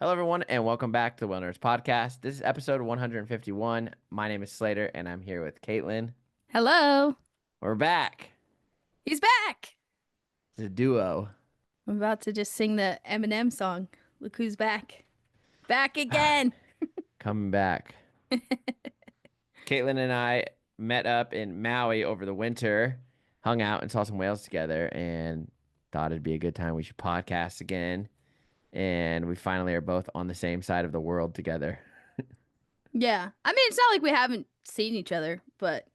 Hello, everyone, and welcome back to the Well Nerds Podcast. This is episode 151. My name is Slater, and I'm here with Caitlin. Hello. We're back. He's back. It's a duo. I'm about to just sing the Eminem song. Look who's back. Back again. Coming back. Caitlin and I met up in Maui over the winter, hung out, and saw some whales together, and thought it'd be a good time. We should podcast again. And we finally are both on the same side of the world together. Yeah. I mean, it's not like we haven't seen each other, but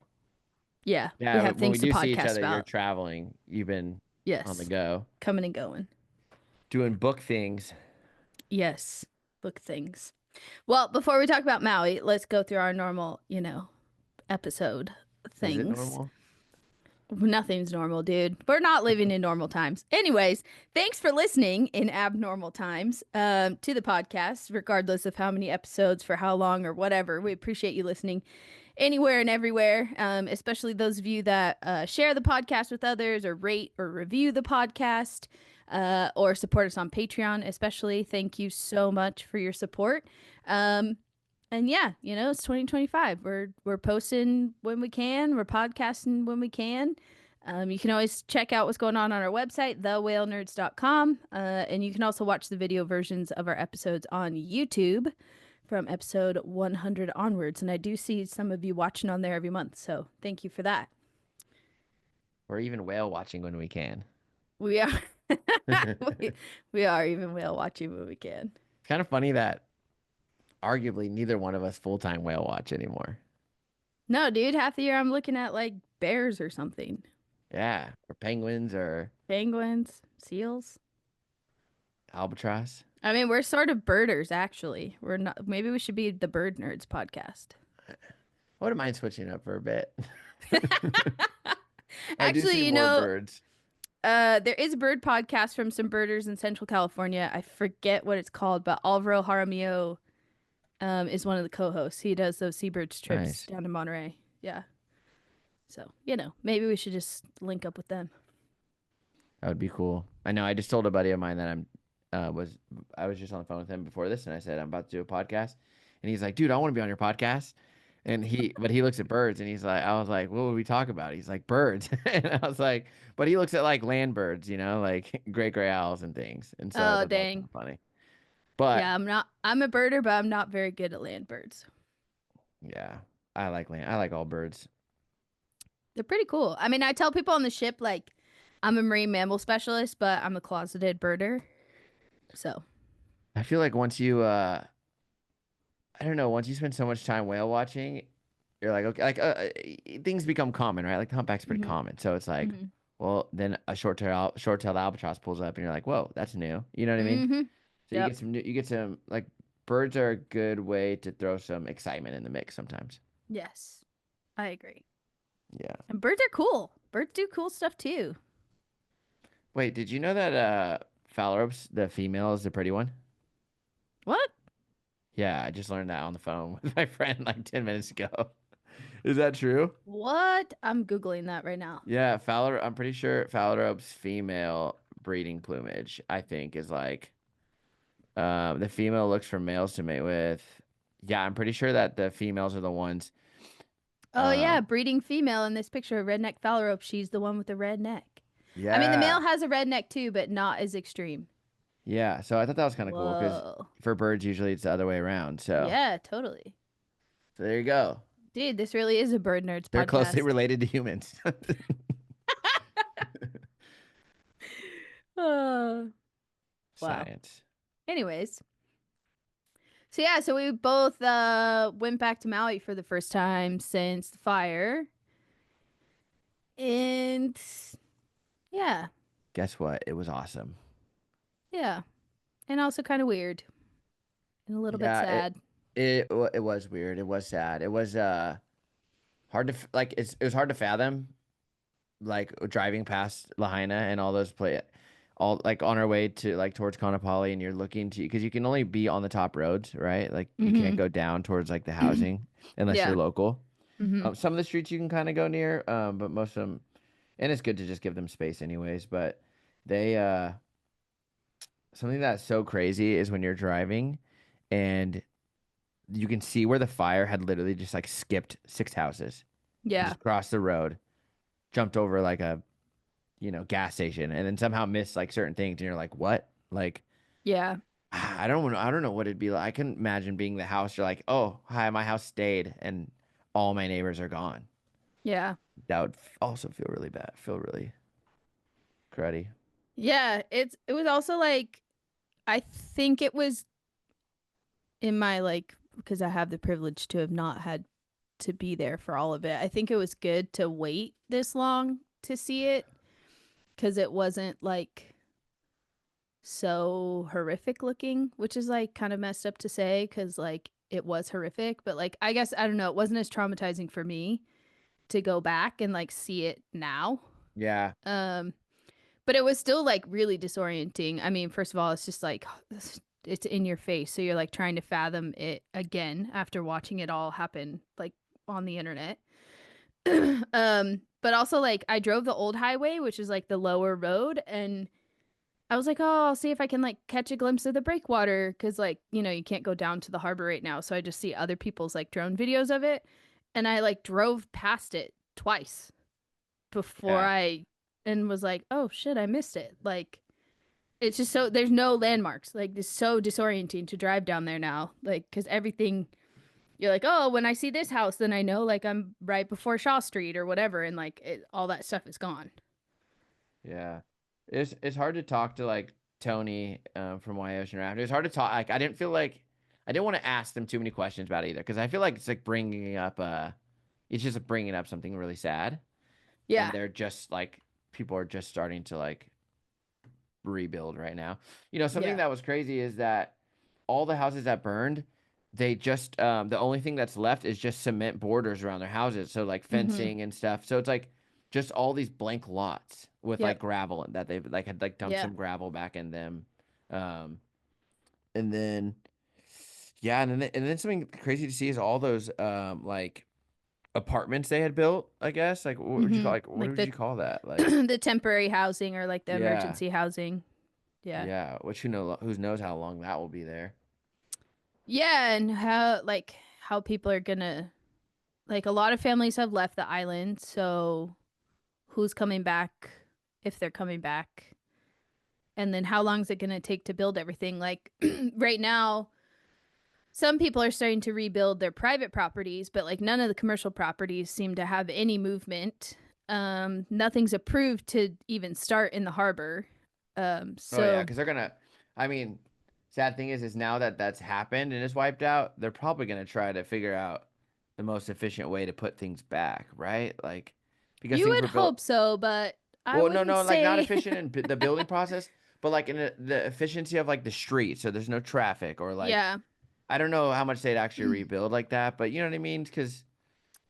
yeah, we Yeah, have when we things to do see each podcast other, you're about. traveling. You've been on the Yes. go, Coming and going. doing book things. Yes. Book things. Well, before we talk about Maui, let's go through our normal, episode Is it things. normal? Nothing's normal, dude. We're not living in normal times. Anyways, thanks for listening in abnormal times to the podcast, regardless of how many episodes, for how long, or whatever. We appreciate you listening anywhere and everywhere, especially those of you that share the podcast with others or rate or review the podcast or support us on Patreon, especially. Thank you so much for your support. And yeah, it's 2025. We're posting when we can. We're podcasting when we can. You can always check out what's going on our website, thewhalenerds.com. And you can also watch the video versions of our episodes on YouTube from episode 100 onwards. And I do see some of you watching on there every month. So thank you for that. Or even whale watching when we can. We are. we are even whale watching when we can. It's kind of funny that arguably neither one of us full-time whale watch anymore. No, dude, half the year I'm looking at like bears or something. Yeah, or penguins or Penguins, seals. albatross. I mean, we're sort of birders, actually. We're not. Maybe we should be the Bird Nerds podcast. I wouldn't mind switching up for a bit. I do Actually, see more birds. there is a bird podcast from some birders in Central California. I forget what it's called, but Alvaro Jaramillo is one of the co-hosts. He does those seabirds trips Nice. down to Monterey. Yeah. So, maybe we should just link up with them. That would be cool. I know. I just told a buddy of mine that I was just on the phone with him before this, and I said I'm about to do a podcast, and he's like, "Dude, I want to be on your podcast." And but he looks at birds, and I was like, "What would we talk about?" He's like, "Birds," and I was like, "But he looks at like land birds, like great gray owls and things." And so I Oh, thought that was dang. kinda funny. But Yeah, I'm a birder, but I'm not very good at land birds. yeah, I like land. I like all birds. They're pretty cool. I mean, I tell people on the ship, like, I'm a marine mammal specialist, but I'm a closeted birder. So, I feel like once you I don't know, once you spend so much time whale watching, you're like, okay, like things become common, right? Like the humpback's pretty hmm common. So it's like, hmm well, then a short-tailed albatross pulls up and you're like, whoa, that's new. You know what I mean? hmm So Yep. you get some like birds are a good way to throw some excitement in the mix sometimes. Yes, I agree. Yeah. And birds are cool. Birds do cool stuff too. Wait, did you know that Phalaropes, the female, is the pretty one? What? Yeah, I just learned that on the phone with my friend like 10 minutes ago. Is that true? What? I'm Googling that right now. Yeah, Fowler. I'm pretty sure Phalarope's female breeding plumage, I think, is like the female looks for males to mate with. Yeah, I'm pretty sure that the females are the ones. Oh, yeah, Um, breeding female in this picture, redneck phalarope. She's the one with the red neck. I mean, the yeah, male has a red neck too, but not as extreme. yeah. So I thought that was kind of cool because Whoa. for birds, usually it's the other way around. Yeah, totally. So there you go. Dude, this really is a Bird Nerds They're closely podcast. related to humans. Oh, wow. Science. Anyways, so we both went back to Maui for the first time since the fire. And yeah, Guess what? It was awesome. yeah. And also kind of weird and a little bit Yeah, sad. it was weird. It was sad. It was hard to like it was hard to fathom like driving past Lahaina and all those all like on our way to like towards Kaanapali and you're looking to because you can only be on the top roads, right? Like you can't Mm-hmm. go down towards like the housing unless you're Yeah. local. Mm-hmm. Some of the streets you can kind of go near, but most of them, and it's good to just give them space anyways. But They something that's so crazy is when you're driving and you can see where the fire had literally just like skipped 6 houses and Yeah. just crossed the road, jumped over like a, gas station and then somehow missed like certain things and you're like, "What?" Like Yeah. I don't know what it'd be like. I couldn't imagine being the house. You're like, "Oh, hi, my house stayed and all my neighbors are gone." Yeah. That would also feel really bad. Feel really cruddy. Yeah. It was also like I think it was in my like because I have the privilege to have not had to be there for all of it. I think it was good to wait this long to see it because it wasn't like so horrific looking, which is like kind of messed up to say because like it was horrific, but like I guess I don't know, it wasn't as traumatizing for me to go back and like see it now. Yeah. Um, but it was still like really disorienting. I mean, first of all, it's just like it's in your face, so you're like trying to fathom it again after watching it all happen like on the internet. But also like I drove the old highway, which is like the lower road, and I was like, oh, I'll see if I can like catch a glimpse of the breakwater because like, you can't go down to the harbor right now. So I just see other people's like drone videos of it. And I like drove past it twice before Yeah. I and was like, oh shit, I missed it. Like it's just so there's no landmarks. Like it's so disorienting to drive down there now. Like because everything you're like, oh, when I see this house, then I know like I'm right before Shaw Street or whatever, and like all that stuff is gone. Yeah. It's hard to talk to like Tony from Why Ocean Raft. It's hard to talk. Like I didn't feel like I didn't want to ask them too many questions about it either because I feel like it's like bringing up it's just bringing up something really sad and Yeah. they're just like people are just starting to like rebuild right now. Something Yeah. that was crazy is that all the houses that burned, they just the only thing that's left is just cement borders around their houses, so like Mm-hmm. fencing and stuff. So it's like just all these blank lots with like Yep. gravel that they've like had like dumped Yeah. some gravel back in them. And then yeah, and then something crazy to see is all those like apartments they had built, I guess. Like Mm-hmm. what Like would the you call that? Like the temporary housing or like the yeah. emergency housing. Yeah. Yeah, which who knows how long that will be there. Yeah, and how people are gonna like a lot of families have left the island, so who's coming back if they're coming back? And then how long is it gonna take to build everything? Like right now, some people are starting to rebuild their private properties, but like none of the commercial properties seem to have any movement. Nothing's approved to even start in the harbor. Oh yeah, So because they're gonna. I mean, sad thing is now that that's happened and it's wiped out, they're probably gonna try to figure out the most efficient way to put things back, right? Like, because you things would were built. hope so, but I Well, no, wouldn't no, like not say efficient in the building process, but like in the efficiency of like the street, so there's no traffic or like yeah. I don't know how much they'd actually rebuild like that, but you know what I mean? Because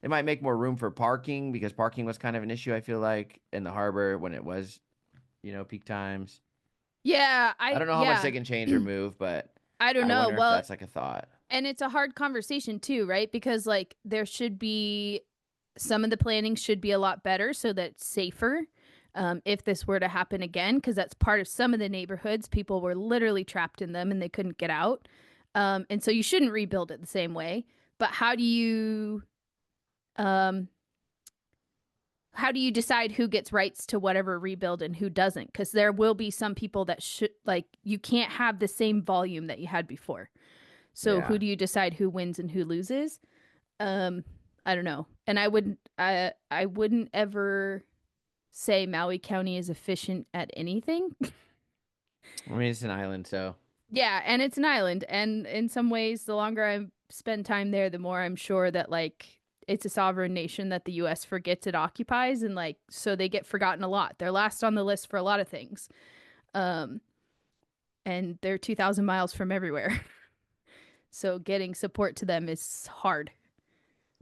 it might make more room for parking because parking was kind of an issue. I feel like in the harbor when it was peak times. Yeah, I I don't know how much they yeah. can change or move, but I don't I know. wonder if Well, that's like a thought. and it's a hard conversation too, right? Because like there should be some of the planning should be a lot better so that it's safer if this were to happen again, because that's part of some of the neighborhoods. People were literally trapped in them and they couldn't get out. And so you shouldn't rebuild it the same way. But um, how do you decide who gets rights to whatever rebuild and who doesn't? Because there will be some people that should like you can't have the same volume that you had before. So who Yeah. do you decide who wins and who loses? Um, I don't know. And I wouldn't ever say Maui County is efficient at anything. I mean, it's an island, so Yeah, and it's an island, and in some ways the longer I spend time there, the more I'm sure that like it's a sovereign nation that the US forgets it occupies and like so they get forgotten a lot. They're last on the list for a lot of things. Um and they're 2000 miles from everywhere. So getting support to them is hard.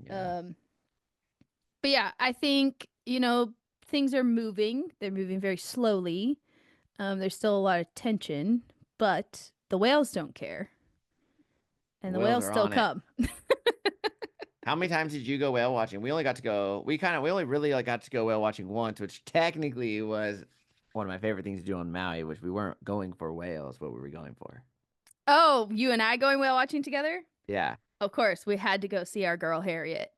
yeah. Um But yeah, I think, things are moving. They're moving very slowly. There's still a lot of tension, but the whales don't care. The And the whales whales are still on it. come. How many times did you go whale watching? We only got to go. We only really like got to go whale watching once, which technically was one of my favorite things to do on Maui, which we weren't going for whales. What were we going for? Oh, you and I going whale watching together? Yeah. Of course, we had to go see our girl Harriet.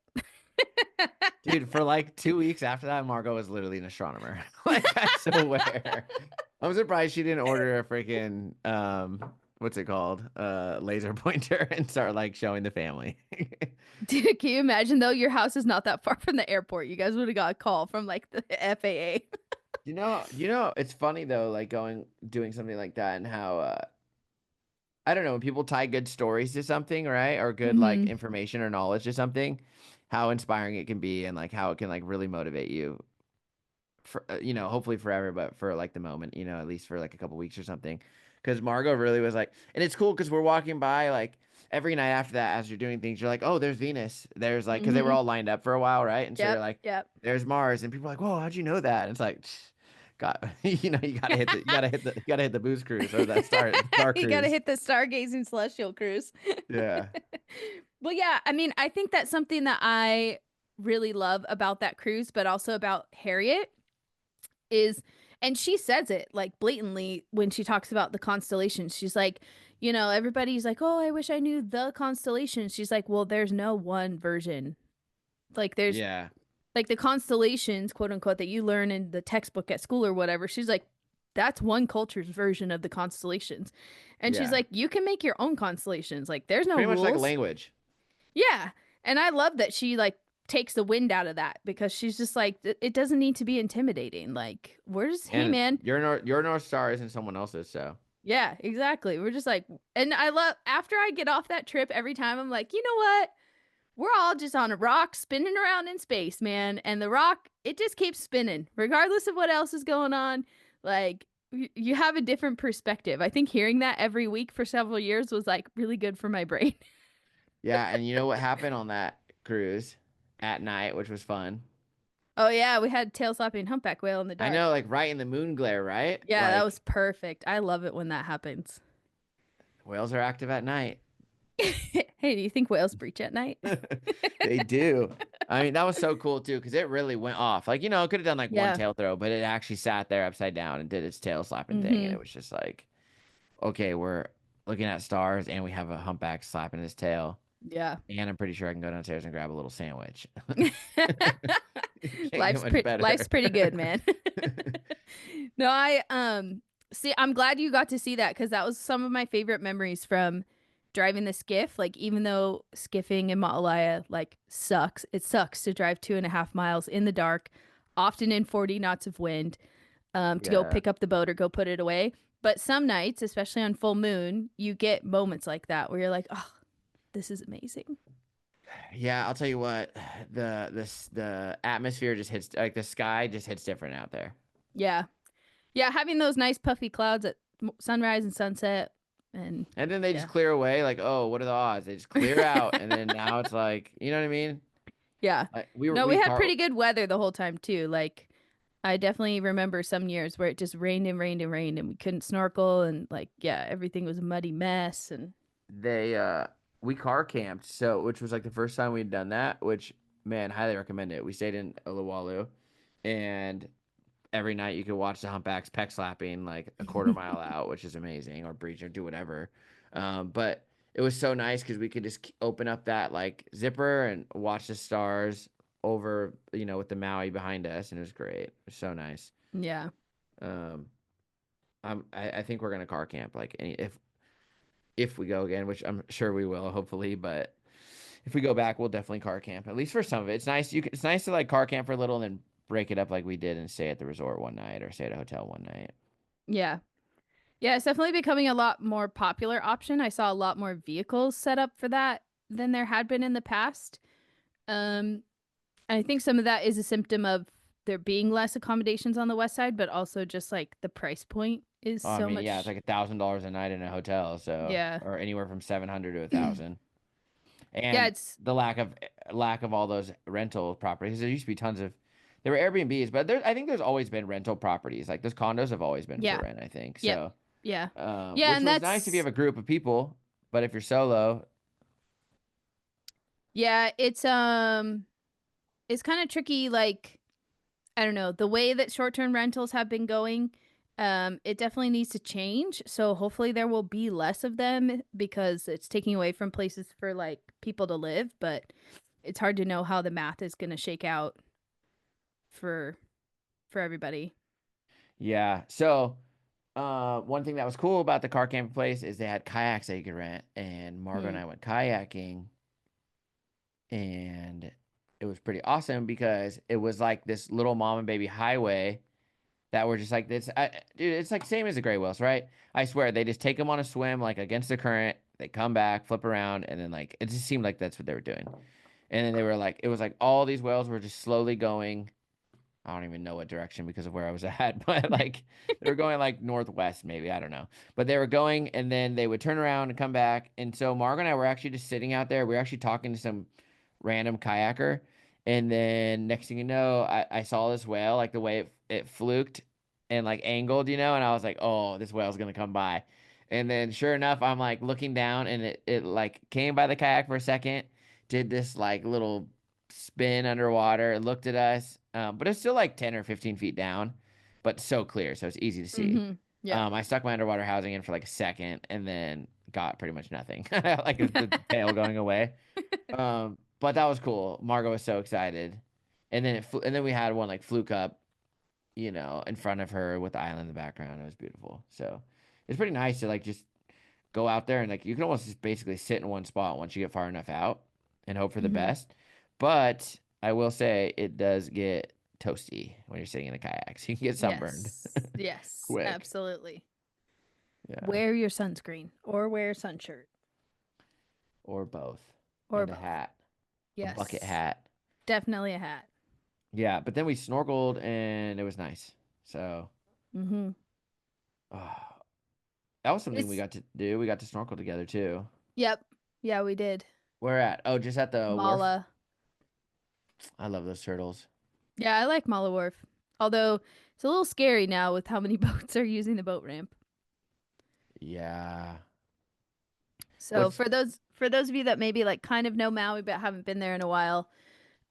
Dude, for like 2 weeks after that, Margot was literally an astronomer. Like, I swear. I'm surprised she didn't order a freaking what's it called? Laser pointer and start like showing the family. Dude, can you imagine though? Your house is not that far from the airport. You guys would have got a call from like the FAA. It's funny though, like doing something like that and how I don't know, when people tie good stories to something, right? Or good like Hmm. information or knowledge to something, how inspiring it can be and like how it can like really motivate you for hopefully forever, but for like the moment, at least for like a couple weeks or something. Because Margot really was like, and it's cool because we're walking by like every night after that as you're doing things, you're like, oh, there's Venus. There's like, because they were Hmm. all lined up for a while, right? And so you're Yep. like, Yep. there's Mars, and people are like, whoa, how'd you know that? And it's like, God, you gotta hit the booze cruise or that star You got to cruise. hit the stargazing celestial cruise. Yeah, Well, yeah, I mean, I think that's something that I really love about that cruise, but also about Harriet is, and she says it like blatantly when she talks about the constellations. She's like, everybody's like, oh, I wish I knew the constellations. She's like, well, there's no one version. Like, there's yeah, like the constellations, quote unquote, that you learn in the textbook at school or whatever. She's like, that's one culture's version of the constellations. And she's yeah. like, you can make your own constellations. Like, there's It's no pretty much like a rules. language. Yeah. And I love that she like takes the wind out of that because she's just like, it doesn't need to be intimidating. Like, we're just, hey, And man. your North Star isn't someone else's, so Yeah, exactly. We're just like, and I love after I get off that trip every time, I'm like, you know what? We're all just on a rock spinning around in space, man. And the rock, it just keeps spinning, regardless of what else is going on. Like, you have a different perspective. I think hearing that every week for several years was like really good for my brain. yeah. And you know what happened on that cruise at night, which was fun. Oh, yeah, we had tail slapping humpback whale in the I dark. know, like right in the moon glare, right? Yeah, that was Like perfect. I love it when that happens. whales are active at night. Hey, do you think whales breach at night? They do. I mean, that was so cool too, because it really went off. Like, it could have done like one Yeah. tail throw, but it actually sat there upside down and did its tail slapping thing. And Hmm. it was just like, okay, we're looking at stars and we have a humpback slapping his tail. Yeah. And I'm pretty sure I can go downstairs and grab a little sandwich. Can't get much Life's better. pretty good, man. No, I see I'm glad you got to see that because that was some of my favorite memories from driving the skiff. Like even though skiffing in Maalaea like sucks, it sucks to drive 2.5 miles in the dark, often in 40 knots of wind, to go Yeah. pick up the boat or go put it away. But some nights, especially on full moon, you get moments like that where you're like, oh, this is amazing. Yeah, I'll tell you what, the atmosphere just hits like the sky just hits different out there. Yeah. Yeah, having those nice puffy clouds at sunrise and sunset and And then they just yeah. clear away, like, oh, what are the odds? They just clear out, and then now it's like, you know what I mean? Yeah. Like we were No, we we had car pretty good weather the whole time too. Like I definitely remember some years where it just rained and rained and rained and we couldn't snorkel and like yeah, everything was a muddy mess and they we car camped, so which was like the first time we'd done that, which man, highly recommend it. We stayed in Uluwatu, and every night you could watch the humpbacks peck slapping like a quarter mile out, which is amazing, or breach or do whatever. But it was so nice because we could just open up that like zipper and watch the stars over, with the Maui behind us, and it was great. It was so nice. yeah. Um, I think we're gonna car camp like if we go again, which I'm sure we will, hopefully. But if we go back, we'll definitely car camp at least for some of it. It's nice. It's nice to like car camp for a little and then break it up like we did and stay at the resort one night or stay at a hotel one night. Yeah. Yeah, it's definitely becoming a lot more popular option. I saw a lot more vehicles set up for that than there had been in the past. Um, I think some of that is a symptom of there being less accommodations on the west side, but also just like the price point is Oh, I so mean, yeah, it's much. like $1,000 a night in a hotel, so Yeah. or anywhere from 700 to 1,000. Yeah, And it's the lack of all those rental properties. There used to be tons of there were Airbnbs, but I think there's always been rental properties. Like those condos have always been for yeah. rent, I think. Yep. So, Yeah. Yeah, which and was nice if you that's have a group of people, but if you're solo, yeah, it's kind of tricky like I don't know, the way that short-term rentals have been going. It definitely needs to change. So hopefully there will be less of them because it's taking away from places for like people to live, but it's hard to know how the math is going to shake out for everybody. Yeah. So, one thing that was cool about the car camping place is they had kayaks that you could rent, and Margot and Hmm. I went kayaking, and it was pretty awesome because it was like this little mom and baby highway that were just like this. Dude, it's like same as the gray whales, right? I swear they just take them on a swim like against the current. They come back, flip around, and then like it just seemed like that's what they were doing. And then they were like, it was like all these whales were just slowly going. I don't even know what direction because of where I was at, but like they were going like northwest, maybe. I don't know. But they were going and then they would turn around and come back. And so Margo and I were actually just sitting out there. We were actually talking to some random kayaker. And then next thing you know, I saw this whale, like the way it fluked and like angled, and I was like, oh, this whale's gonna come by. And then sure enough, I'm like looking down and it like came by the kayak for a second, did this like little spin underwater, looked at us, but it's still like 10 or 15 feet down, but so clear, so it's easy to see. Hmm. Yep. I stuck my underwater housing in for like a second and then got pretty much nothing, like the tail going away. But that was cool. Margot was so excited, and then and then we had one like fluke up, in front of her with the island in the background. It was beautiful. So it's pretty nice to like just go out there and like you can almost just basically sit in one spot once you get far enough out and hope for the Hmm. best. But I will say it does get toasty when you're sitting in the kayaks. You can get sunburned Yes. Yes, quick. absolutely. Yeah. Wear your sunscreen or wear a sun shirt Or both. or And a both. hat. A bucket Yes. hat. Definitely a hat. Yeah, but then we snorkeled and it was nice. So, Hmm. oh, that was something we It's got to do. We got to snorkel together too. Yep. Yeah, we did. Where at? Oh, just at the wharf. Mala. I love those turtles. Yeah, I like Mala Wharf. Although it's a little scary now with how many boats are using the boat ramp. Yeah. So What's for those of you that maybe like kind of know Maui but haven't been there in a while,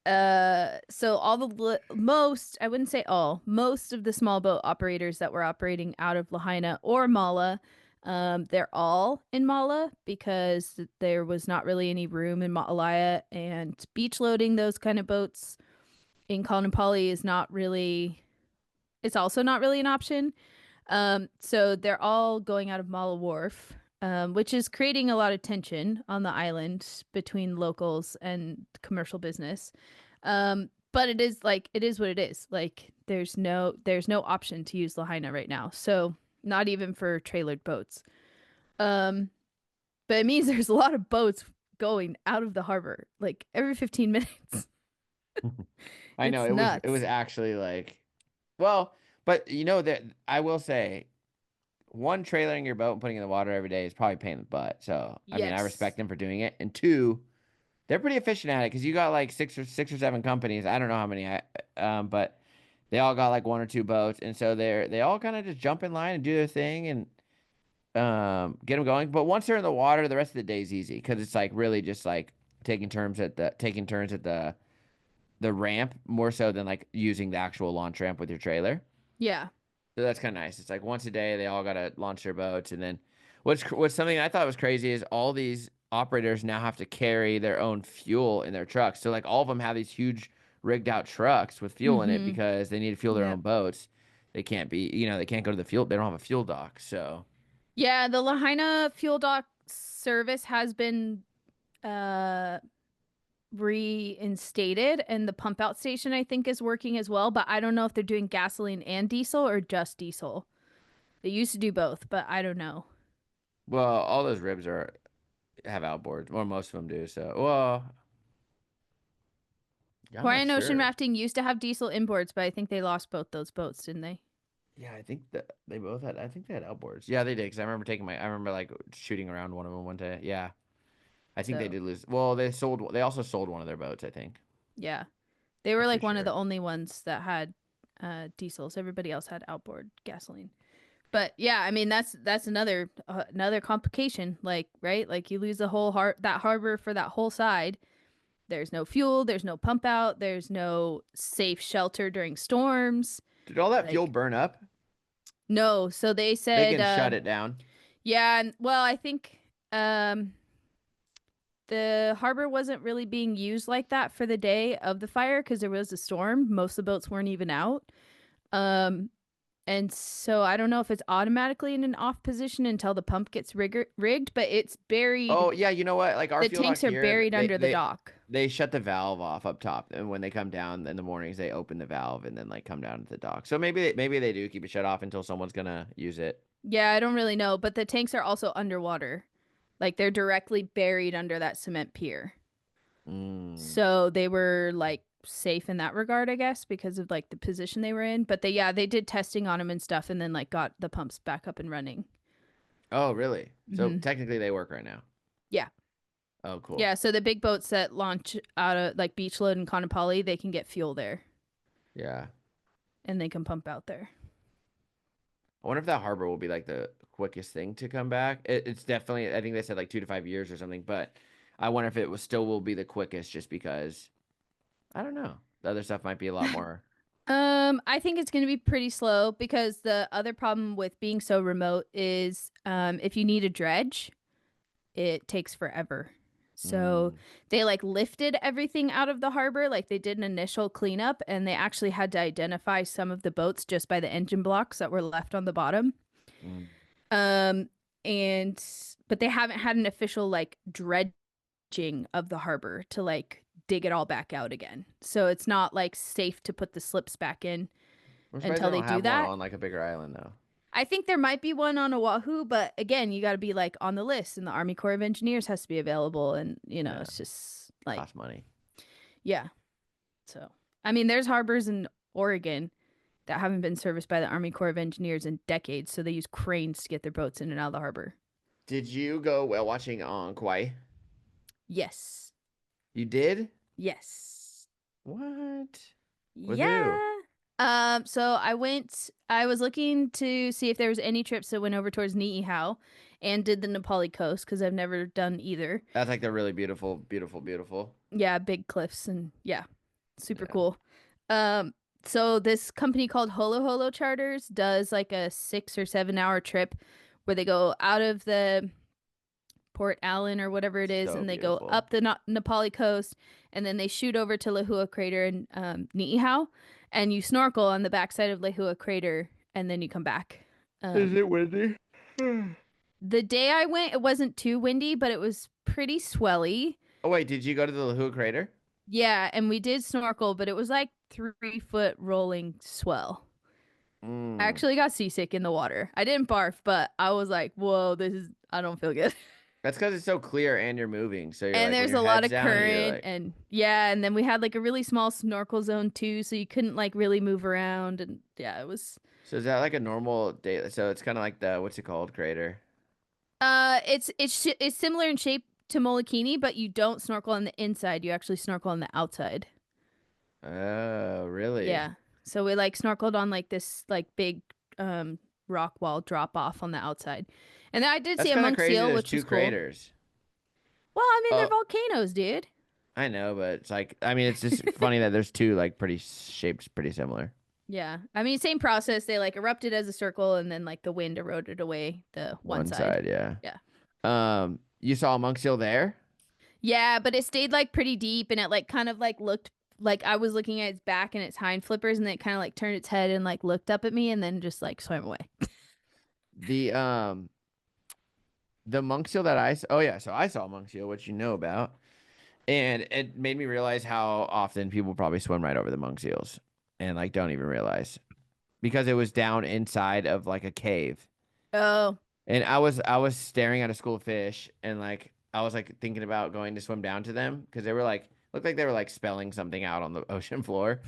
so all the most, I wouldn't say all, most of the small boat operators that were operating out of Lahaina or Mala, they're all in Mala because there was not really any room in Ma'alaya, and beach loading those kind of boats in Kaanapali is not really, it's also not really an option. So they're all going out of Mala Wharf, which is creating a lot of tension on the island between locals and commercial business. But it is what it is. Like there's no option to use Lahaina right now. So not even for trailered boats. Um, but it means there's a lot of boats going out of the harbor like every 15 minutes. I know It's it was nuts. actually like well, but that I will say one, trailering your boat and putting it in the water every day is probably a pain in the butt. So I mean I respect Yes. them for doing it. And two, they're pretty efficient at it because you got like six or seven companies. I don't know how many but they all got like one or two boats, and so they all kind of just jump in line and do their thing and get them going. But once they're in the water, the rest of the day is easy because it's like really just like taking turns at the ramp more so than like using the actual launch ramp with your trailer. Yeah. So that's kind of nice. It's like once a day they all got to launch their boats, and then what's something I thought was crazy is all these operators now have to carry their own fuel in their trucks. So like all of them have these huge rigged out trucks with fuel in it Mm-hmm. because they need to fuel their Yep. own boats. They can't go to the fuel. They don't have a fuel dock. So Yeah, the Lahaina fuel dock service has been uh reinstated, and the pump out station I think is working as well, but I don't know if they're doing gasoline and diesel or just diesel. They used to do both, but I don't know. well, all those ribs are have outboards, or most of them do. So well, yeah, I'm not Hawaiian Ocean sure. Rafting used to have diesel imports, but I think they lost both those boats, didn't they? Yeah, I think that they both had. I think they had outboards. Yeah, they did. Because I remember I remember like shooting around one of them one day. Yeah, I think they So, did lose. Well, they sold. They also sold one of their boats. I think. yeah. They were I'm like pretty one of the sure. only ones that had diesels. Everybody else had outboard gasoline. But yeah, I mean that's another complication, like, right? Like you lose the whole that harbor for that whole side. There's no fuel, there's no pump out, there's no safe shelter during storms. Did all that fuel Like burn up? No, so they They said can shut it down. yeah, and well, I think um the harbor wasn't really being used like that for the day of the fire because there was a storm. Most of the boats weren't even out. Um and so I don't know if it's automatically in an off position until the pump gets rigged, but it's buried. Oh yeah, you know what? Like our The fuel dock tanks are here, buried under the dock. they shut the valve off up top, and when they come down in the mornings, they open the valve and then like come down to the dock. So maybe they do keep it shut off until someone's gonna use it. Yeah, I don't really know, but the tanks are also underwater. Like they're directly buried under that cement pier. Mm. So they were like safe in that regard, I guess, because of like the position they were in. But they did testing on them and stuff and then like got the pumps back up and running. Oh, really? So Hmm. technically they work right now. Yeah. Oh, cool. Yeah, so the big boats that launch out of like Beachload and Conopoli, they can get fuel there Yeah. and they can pump out there. I wonder if that harbor will be like the quickest thing to come back. It's definitely, I think they said like 2 to 5 years or something, but I wonder if it was still will be the quickest just because I don't know. The other stuff might be a lot more. I think it's going to be pretty slow because the other problem with being so remote is if you need a dredge, it takes forever. So Mm, they like lifted everything out of the harbor, like they did an initial cleanup, and they actually had to identify some of the boats just by the engine blocks that were left on the bottom. mm. Um, and but they haven't had an official like dredging of the harbor to like dig it all back out again. So it's not like safe to put the slips back in I'm surprised they until they don't do have one that. on like a bigger island though. I think there might be one on Oahu, but again, you got to be like on the list, and the Army Corps of Engineers has to be available, and Yeah, it's just like, cost money. yeah. So, I mean, there's harbors in Oregon that haven't been serviced by the Army Corps of Engineers in decades, so they use cranes to get their boats in and out of the harbor. Did you go whale watching on Kauai? Yes. You did? Yes. What? With who? Yeah. So I was looking to see if there was any trips that went over towards Niihau and did the Nepali coast because I've never done either. That's like the really beautiful, beautiful, beautiful. Yeah, big cliffs and yeah, super Yeah. cool. Um, so this company called Holo Holo Charters does like a 6 or 7 hour trip where they go out of the Port Allen or whatever it is, So and they go beautiful. up the Nepali coast, and then they shoot over to Lehua Crater in Niihau, and you snorkel on the backside of Lehua Crater, and then you come back. Is Um, it windy? the day I went, it wasn't too windy, but it was pretty swelly. Oh wait, did you go to the Lahua Crater? Yeah, and we did snorkel, but it was like 3 foot rolling swell. I Mm. actually got seasick in the water. I didn't barf, but I was like, whoa, I don't feel good. That's because it's so clear and you're moving. So you're And like when there's your a lot head's of down, you're current like. and yeah, and then we had like a really small snorkel zone too, so you couldn't like really move around and yeah, it was So is that like a normal day? So it's kind of like the what's it called crater? it's similar in shape to Molokini, but you don't snorkel on the inside, you actually snorkel on the outside. Oh, really? Yeah. So we like snorkeled on like this like big rock wall drop off on the outside. And then I did That's see a kind of monk crazy. seal, There's which two was cool. craters. Well, I mean, they're Oh, volcanoes, dude. I know, but it's like I mean, it's just funny that there's two like pretty shapes pretty similar. Yeah. I mean, same process. They like erupted as a circle and then like the wind eroded away the one One side. side, yeah. Yeah. You saw a monk seal there? Yeah, but it stayed like pretty deep and it like kind of like looked like I was looking at its back and its hind flippers and then it kind of like turned its head and like looked up at me and then just like swam away. The the monk seal that oh yeah, so I saw a monk seal, which you know about, and it made me realize how often people probably swim right over the monk seals and like don't even realize because it was down inside of like a cave. Oh. And I was staring at a school of fish and like I was like thinking about going to swim down to them because they were like looked like they were like spelling something out on the ocean floor.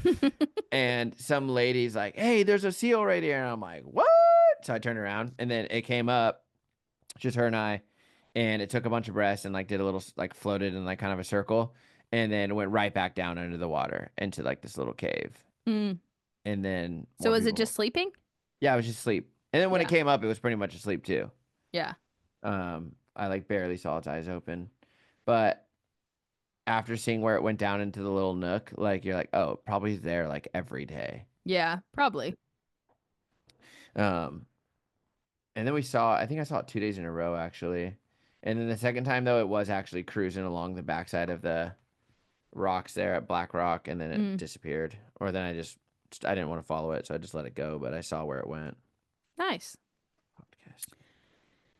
And some lady's like, "Hey, there's a seal right here." And I'm like, "What?" So I turned around and then it came up, just her and I, and it took a bunch of breaths and like did a little like floated in like kind of a circle and then went right back down under the water into like this little cave. Mm. And then So more was it people. just sleeping? Yeah, I was just asleep. And then when it Yeah. came up, it was pretty much asleep too. Yeah. I like barely saw its eyes open. But after seeing where it went down into the little nook, like you're like, oh, probably there like every day. Yeah, probably. And then I think I saw it 2 days in a row actually. And then the second time though, it was actually cruising along the backside of the rocks there at Black Rock, and then it Mm, disappeared. Or then I didn't want to follow it, so I just let it go. But I saw where it went. nice. Podcast.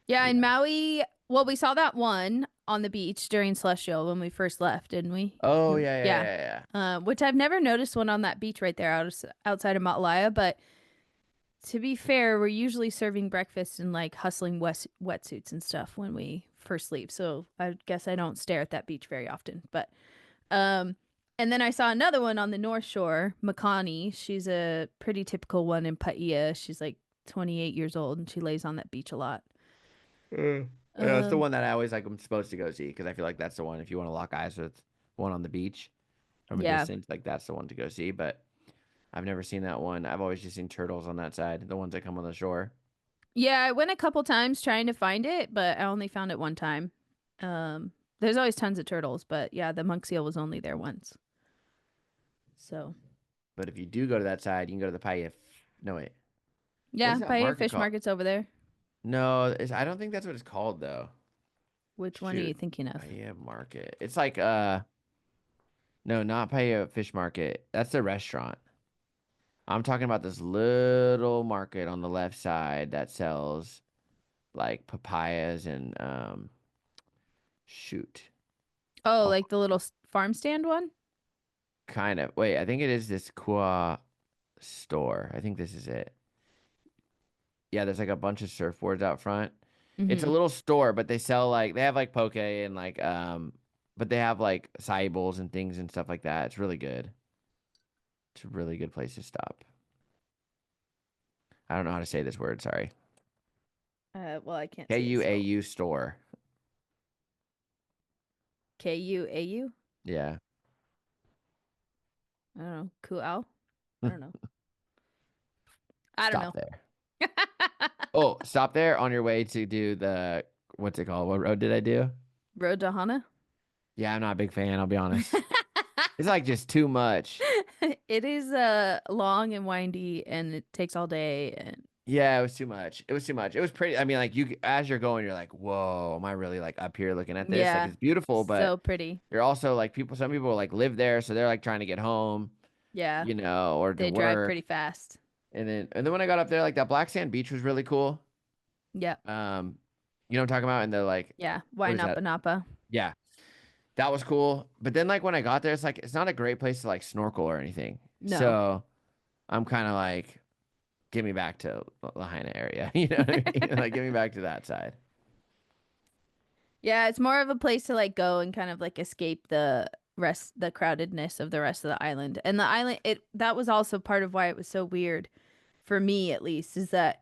Yeah, But in yeah. Maui, well, we saw that one on the beach during Celestial when we first left, didn't we? Oh You, yeah, yeah, yeah. yeah, yeah. Which I've never noticed one on that beach right there outside of Matalaya, but to be fair, we're usually serving breakfast and like hustling wetsuits and stuff when we first leave. So I guess I don't stare at that beach very often. But um and then I saw another one on the North Shore, Makani. She's a pretty typical one in Paia. She's like 28 years old and she lays on that beach a lot. Yeah, it's the Um one that I always like. I'm supposed to go see because I feel like that's the one. If you want to lock eyes with one on the beach from a yeah. distance, like that's the one to go see. But I've never seen that one. I've always just seen turtles on that side, the ones that come on the shore. Yeah, I went a couple times trying to find it, but I only found it one time. There's always tons of turtles, but yeah, the monk seal was only there once. So, But if you do go to that side, you can go to the Paia. No wait, what yeah, is that Paia market Fish called? Market's over there. No, I don't think that's what it's called though. Which one are you Shoot, thinking of? Paia Market. It's like no, not Paia Fish Market. That's the restaurant. I'm talking about this little market on the left side that sells like papayas and shoot. Oh, Oh, like the little farm stand one? kind of. Wait, I think it is this Kua store. I think this is it. Yeah, there's like a bunch of surfboards out front. It's a Mm-hmm. little store, but they have like poke and like but they have like acai bowls and things and stuff like that. It's really good. It's a really good place to stop. I don't know how to say this word, sorry. Well, I can't say it, so KUAU store. Kuau. Yeah. I don't know. Kuau. I don't know. I don't Stop know. there. Oh, stop there on your way to do the what's it called? What road did I do? Road to Hana. Yeah, I'm not a big fan, I'll be honest. It's like just too much. It is long and windy, and it takes all day. And Yeah, it was too much. It was too much. It was pretty. I mean, like you as you're going, you're like, "Whoa, am I really like up here looking at this? Like yeah, it's beautiful, but so pretty. you're also like some people like live there, so they're like trying to get home, Yeah, or to they drive work. pretty fast. And then when I got up there, like that black sand beach was really cool. Yep. You know what I'm talking about? And they're like, Yeah. Why what is that? Napa Napa? Yeah, that was cool. But then like when I got there, it's like it's not a great place to like snorkel or anything. No. So I'm kind of like, give me back to Lahaina area. You know what I mean? Like, give me back to that side. Yeah, it's more of a place to like go and kind of like escape the crowdedness of the rest of the island. And the island that was also part of why it was so weird for me at least is that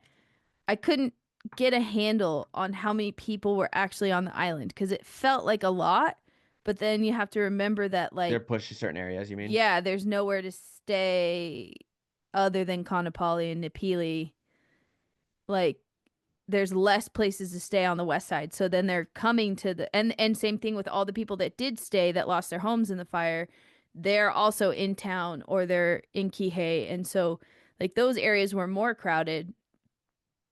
I couldn't get a handle on how many people were actually on the island because it felt like a lot, but then you have to remember that They're like pushed to certain areas, you mean? yeah, there's nowhere to stay other than Kaanapali and Napili. Like there's less places to stay on the west side. So then they're coming to the and same thing with all the people that did stay that lost their homes in the fire. They're also in town or they're in Kihei. And so like those areas were more crowded,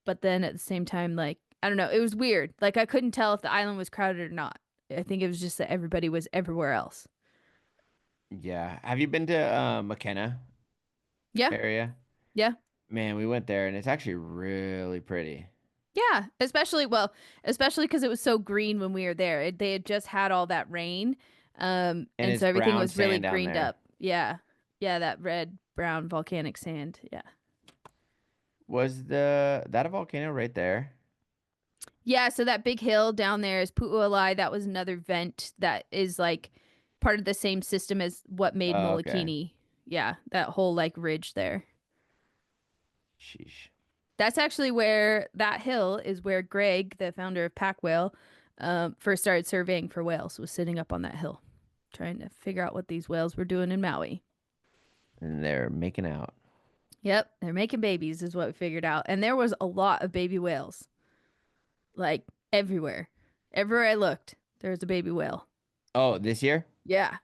but then at the same time, like I don't know, it was weird. Like I couldn't tell if the island was crowded or not. I think it was just that everybody was everywhere else. Yeah. Have you been to McKenna Yeah, area? yeah. Man, we went there and it's actually really pretty. Yeah, especially because it was so green when we were there. They had just had all that rain, And and it's so everything brown was really sand down greened there. up. Yeah, yeah, that red brown volcanic sand. Yeah, Was that a volcano right there? yeah. So that big hill down there is Pu'ualai. That was another vent that is like part of the same system as what made Oh, okay. Molokini. Yeah, that whole like ridge there. Sheesh. That's actually where that hill is where Greg, the founder of Pack Whale, first started surveying for whales. Was sitting up on that hill, trying to figure out what these whales were doing in Maui. And they're making out. Yep, they're making babies, is what we figured out. And there was a lot of baby whales, like everywhere. Everywhere I looked, there was a baby whale. Oh, this year? Yeah,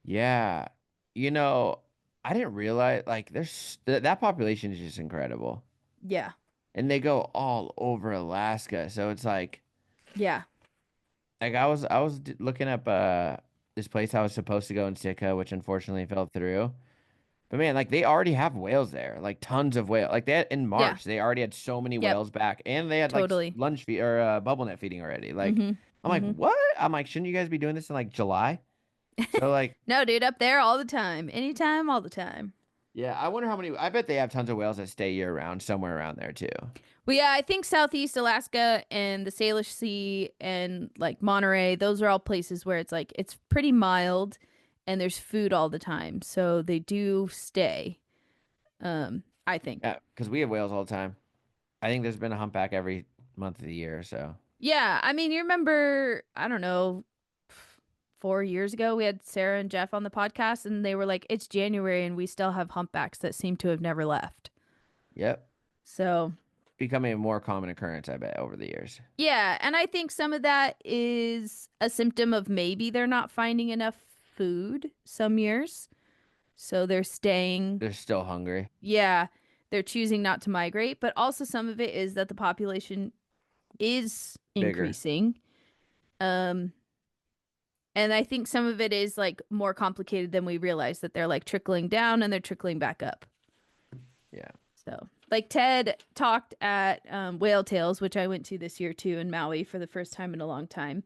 Yeah. You know, I didn't realize like that population is just incredible. yeah, and they go all over Alaska. So it's Yeah. like looking up this place I was supposed to go in Sitka, which unfortunately fell through. But man, like they already have whales there, like tons of whale. Like they had in Yeah. March, they already had so many Yep. whales back, and they had like Totally. lunch feed or bubble net feeding already. Like Mm-hmm. I'm like, Mm-hmm. what? I'm like, shouldn't you guys be doing this in like July? So like, No, dude, up there all the time. Anytime, all the time. yeah, I wonder how many. I bet they have tons of whales that stay year round somewhere around there too. Well, yeah, I think Southeast Alaska and the Salish Sea and like Monterey, those are all places where it's like it's pretty mild and there's food all the time. So they do stay, I think. Yeah, because we have whales all the time. I think there's been a humpback every month of the year. So Yeah, I mean, you remember, I don't know, 4 years ago we had Sarah and Jeff on the podcast and they were like, it's January and we still have humpbacks that seem to have never left. yep, So becoming a more common occurrence, I bet, over the years. yeah, and I think some of that is a symptom of maybe they're not finding enough food some years. So they're staying, They're still hungry, yeah, they're choosing not to migrate, but also some of it is that the population is bigger. increasing. Um, and I think some of it is like more complicated than we realize that they're like trickling down and they're trickling back up. Yeah, So, like Ted talked at Whale Tales, which I went to this year too in Maui for the first time in a long time.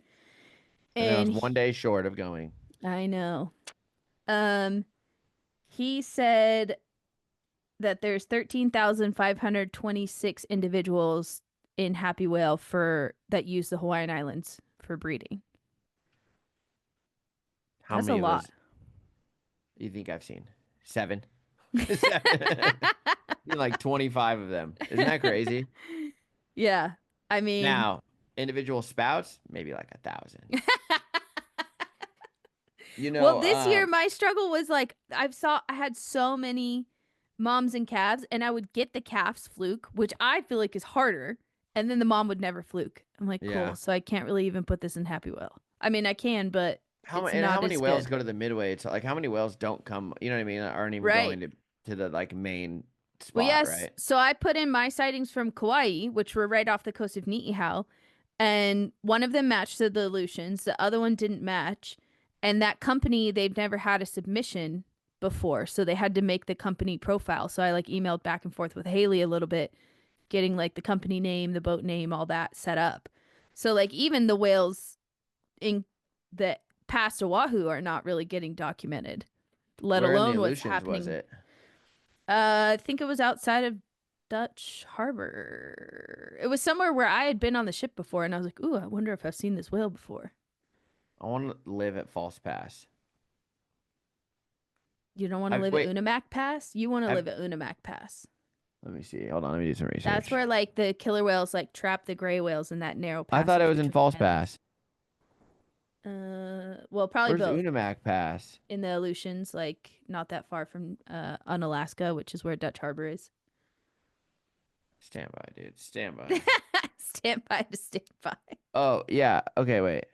I think I And was one day short of going. I know. Um, he said that there's 13,526 individuals in Happy Whale for that use the Hawaiian Islands for breeding. How That's a many of lot. those do you think I've seen? Seven. Seven. Like 25 of them. Isn't that crazy? Yeah. I mean, Now, individual spouts, maybe like 1,000. You well, know, this year my struggle was like I had so many moms and calves and I would get the calves fluke, which I feel like is harder, and then the mom would never fluke. I'm like, cool. yeah. So I can't really even put this in Happy Whale. I mean, I can, but How it's many and how not many as whales good. go to the midway? It's like how many whales don't come, you know what I mean, aren't even Right. going to the like main Well, spot, yes. right? So I put in my sightings from Kauai, which were right off the coast of Niihau, and one of them matched the Aleutians, the other one didn't match. And that company, they've never had a submission before, so they had to make the company profile. So I like emailed back and forth with Haley a little bit, getting like the company name, the boat name, all that set up. So like even the whales in that past Oahu are not really getting documented, let Where in the alone what's Aleutians was happening. it? I think it was outside of Dutch Harbor. It was somewhere where I had been on the ship before, and I was like, "Ooh, I wonder if I've seen this whale before." I want to live at False Pass. You don't want to I've live at wait, Unimak Pass. You want to I've live at Unimak Pass. let me see. Hold on, let me do some That's research. where like the killer whales like trap the gray whales in that narrow I thought it passage was in between False the islands. Pass. Well, probably Where's both. Unimac Pass? In the Aleutians, like not that far from Unalaska, which is where Dutch Harbor is. Stand by, dude. Stand by. Stand by to stand by. Oh, yeah. Okay, wait.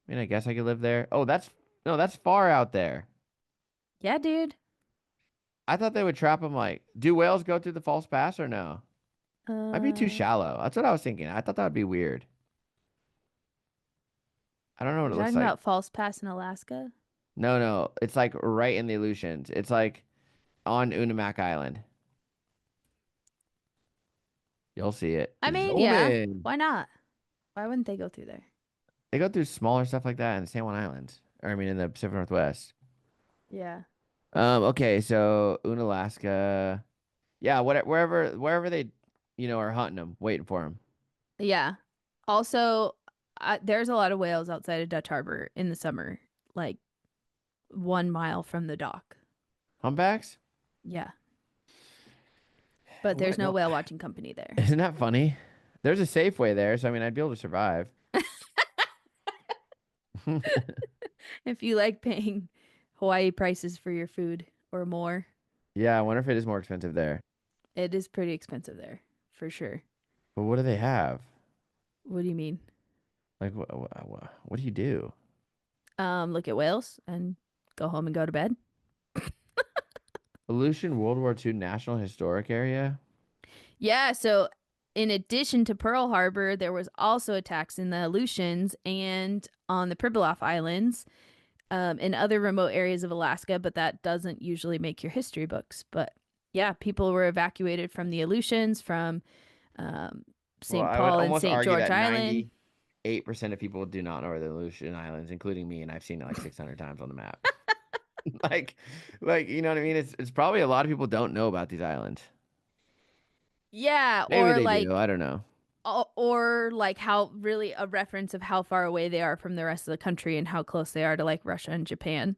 I mean, I guess I could live there. Oh, that's no, that's far out there. Yeah, dude. I thought they would trap them like, do whales go through the false pass or no? Might be too Uh, shallow. That's what I was thinking. I thought that would be weird. I don't know what you're it looks talking like. about False Pass in Alaska? No, no. It's like right in the Aleutians. It's like on Unimac Island. You'll see it. I mean, Zoom yeah. in. Why not? Why wouldn't they go through there? They go through smaller stuff like that in the San Juan Islands. Or I mean in the Pacific Northwest. Yeah. Okay, so Unalaska. Yeah, wherever they, are hunting them, waiting for them. Yeah. Also, there's a lot of whales outside of Dutch Harbor in the summer, like 1 mile from the dock. Humpbacks? Yeah. But Would I there's no go? whale watching company there. Isn't that funny? There's a Safeway there, so I mean, I'd be able to survive. If you like paying Hawaii prices for your food or more, Yeah, I wonder if it is more expensive there. it is pretty expensive there, for sure. But what do they have? What do you mean? Like, what do you do? Look at whales and go home and go to bed. Aleutian World War II National Historic Area. Yeah, so in addition to Pearl Harbor, there was also attacks in the Aleutians and on the Pribilof Islands, in other remote areas of Alaska, but that doesn't usually make your history books. But yeah, people were evacuated from the Aleutians, from um, Well, St. I would Paul and almost St. argue George that Island. 98% of people do not know where the Aleutian Islands, including me, and I've seen it like 600 times on the map. Like, you know what I mean? It's probably a lot of people don't know about these islands. Yeah, Maybe they do. I don't know. or like how really a reference of how far away they are from the rest of the country and how close they are to like Russia and Japan.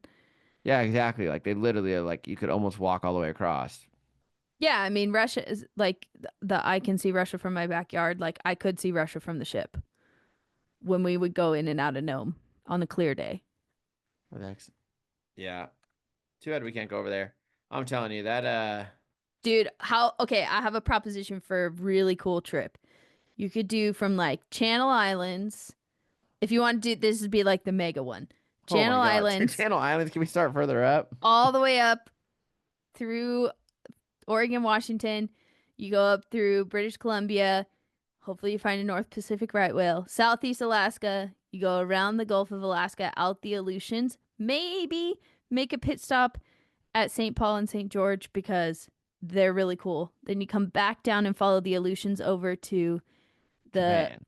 Yeah, exactly. Like they literally are like you could almost walk all the way across. Yeah, I mean Russia is like the I can see Russia from my backyard. Like I could see Russia from the ship when we would go in and out of Nome on a clear day. That's yeah. Too bad we can't go over there. I'm telling you that Dude, how okay, I have a proposition for a really cool trip. You could do from like Channel Islands. If you want to do this would be like the mega one. oh my Channel God. Islands Channel Islands, can we start further up? all the way up through Oregon, Washington. You go up through British Columbia. Hopefully, you find a North Pacific right whale. Southeast Alaska. You go around the Gulf of Alaska, out the Aleutians. Maybe make a pit stop at St. Paul and St. George because they're really cool. Then you come back down and follow the Aleutians over to the Japan.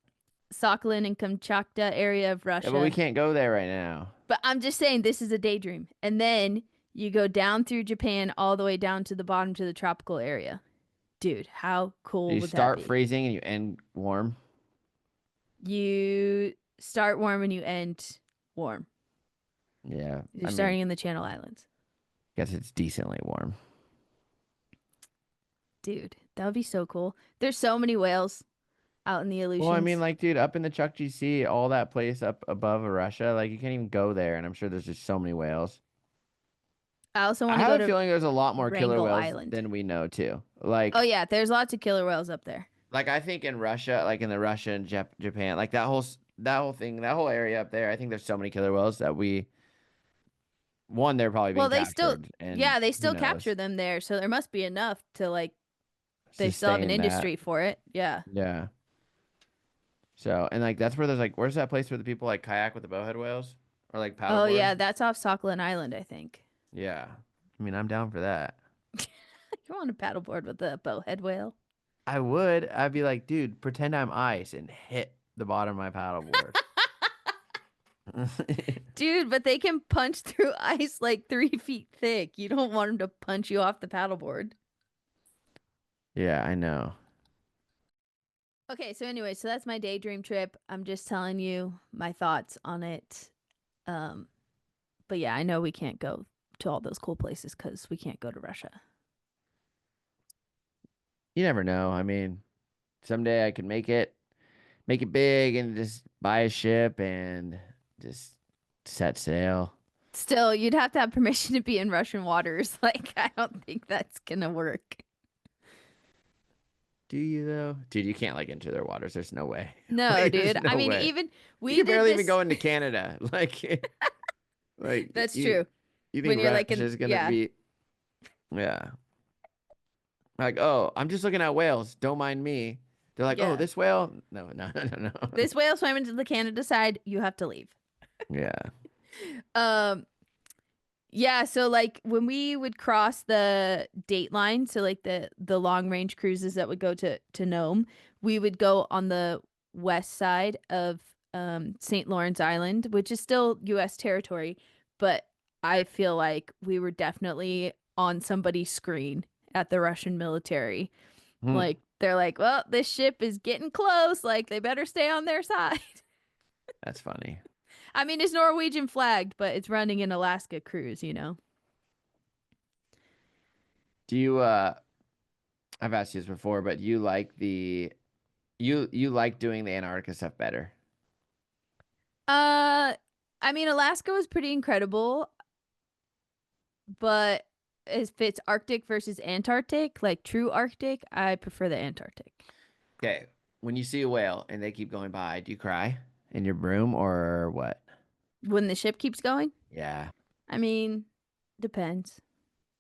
Sakhalin and Kamchatka area of Yeah, but we Russia. can't go there right now. But I'm just saying this is a daydream. And then you go down through Japan all the way down to the bottom to the tropical area. Dude, how So cool you would that start be? freezing and you end warm. You start warm and you end warm. Yeah. You're I mean, starting in the Channel Islands. guess it's decently warm. Dude, that would be so cool. There's so many whales out in the Well, I mean, Aleutians. like, dude, up in the Chukchi Sea, all that place up above Russia, like, you can't even go there, and I'm sure there's just so many whales. I also I want to have go a to feeling there's a lot more killer Wrangel whales Island. than we know too. Oh yeah, there's lots of killer whales up there. I think in Russia, like in the Russia and Japan, like that whole thing, that whole area up there, I think there's so many killer whales that they're probably being Well, they still captured, and yeah, they who still capture knows, them there, so there must be enough to like they still have an sustain that. industry for it. Yeah. Yeah. So, and like that's where there's like, where's that place where the people like kayak with the bowhead whales or like Oh paddleboard? yeah, that's off Sakhalin Island, I think. Yeah. I mean, I'm down for that. You want to paddleboard with a bowhead whale? I would. I'd be like, dude, pretend I'm ice and hit the bottom of my paddleboard. Dude, but they can punch through ice like 3 feet thick. You don't want them to punch you off the paddleboard. Yeah, I know. Okay, so anyway, so that's my daydream trip. I'm just telling you my thoughts on it. Um, but yeah, I know we can't go to all those cool places because we can't go to Russia. You never know. I mean, someday I could make it big and just buy a ship and just set sail. Still, you'd have to have permission to be in Russian waters. Like, I don't think that's gonna work. Do you though? Dude, you can't like enter their waters. There's no way. No, Like, there's dude. I no mean, way. even You we can did barely even this. go into Canada. That's you true. you think When you're like in, Russia's gonna yeah, be yeah. Like, oh, I'm just looking at whales. Don't mind me. They're like, oh, yeah. this whale? No, no, no, no, no. This whale swam into the Canada side. You have to leave. Yeah. Um, yeah. So like when we would cross the date line, so like the long range cruises that would go to Nome, we would go on the west side of St. Lawrence Island, which is still U.S. territory, but I feel like we were definitely on somebody's screen at the Russian military. Hmm. Like they're like, well, this ship is getting close. Like they better stay on their side. That's funny. I mean, it's Norwegian flagged, but it's running an Alaska cruise, you know. Do you I've asked you this before, but you like you like doing the Antarctica stuff better. Uh, I mean, Alaska was pretty incredible, but if it's Arctic versus Antarctic, like true Arctic, I prefer the Antarctic. Okay. When you see a whale and they keep going by, do you cry in your room or what? When the ship keeps going, Yeah. I mean, depends.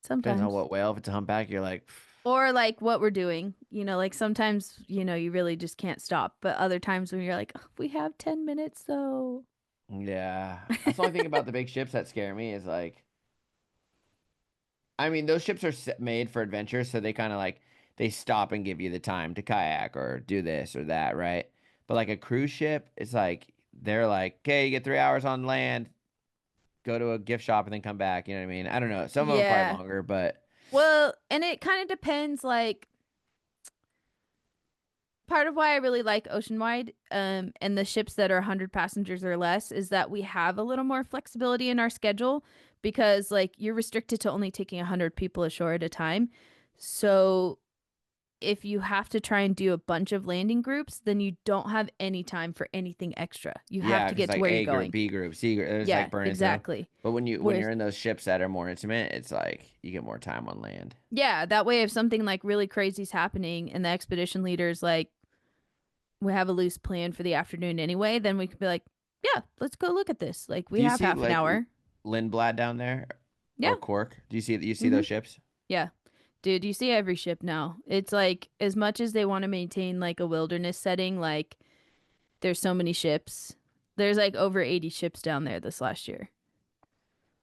Depends on Sometimes. what whale. If it's a humpback, you're like, Or like what we're doing. Like sometimes, you really just can't stop. But other times when you're like, "Oh, we have 10 minutes though." yeah. That's the only thing about the big ships that scare me is like, I mean, those ships are made for adventure, so they kind of like they stop and give you the time to kayak or do this or that, right? But like a cruise ship, it's like they're like, okay, you get 3 hours on land, go to a gift shop, and then come back. You know what I mean? I don't know. Some of them are probably Yeah. longer, but Well, and it kind of depends. Like part of why I really like Ocean Wide, and the ships that are 100 passengers or less is that we have a little more flexibility in our schedule because like you're restricted to only taking 100 people ashore at a time. So if you have to try and do a bunch of landing groups, then you don't have any time for anything extra. You have yeah, to because get to like where you're A group, going. B group, C group, it's Yeah, like burning through. exactly. But when Whereas, you're in those ships that are more intimate, it's like you get more time on land. yeah, that way if something like really crazy is happening and the expedition leader's like, we have a loose plan for the afternoon anyway, then we could be like, yeah, let's go look at this. Like we Do you have see half an like hour. Lindblad down there Yeah. or Cork? Do you see Mm-hmm. those ships? Yeah. Dude, you see every ship now. It's like as much as they want to maintain like a wilderness setting, like there's so many ships. There's like over 80 ships down there this last year,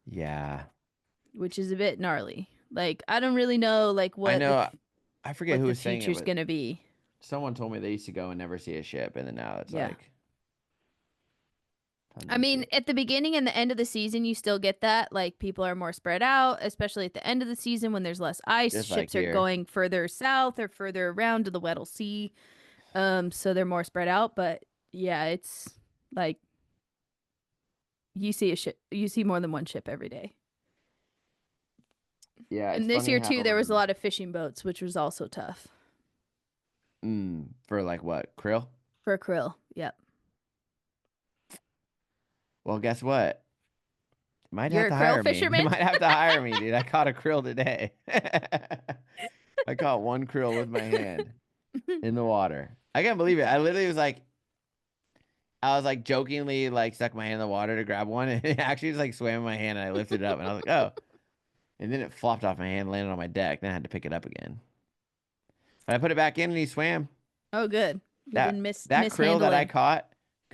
Yeah. which is a bit gnarly. Like I don't really know like I what know. I forget what who the was saying it, future's but gonna be. someone told me they used to go and never see a ship, and then now it's Yeah. like tons I of mean, ships. at the beginning and the end of the season, you still get that. Like people are more spread out, especially at the end of the season when there's less ice. Just like Ships are here. going further south or further around to the Weddell Sea. So they're more spread out. But yeah, it's like you see a ship, you see more than one ship every day. Yeah, it's And this funny year how too, there was a lot of fishing boats, which was also tough for like what? Krill? for krill. Yep. Well, guess what? Might have You're a to krill hire me. They fisherman? might have to hire me, dude. I caught a krill today. I caught one krill with my hand in the water. I can't believe it. I literally was like, I was like jokingly like stuck my hand in the water to grab one, and it actually just like swam in my hand, and I lifted it up, and I was like, oh. And then it flopped off my hand, landed on my deck. Then I had to pick it up again. But I put it back in, and he swam. Oh, good. He didn't That krill mishandle that I him. caught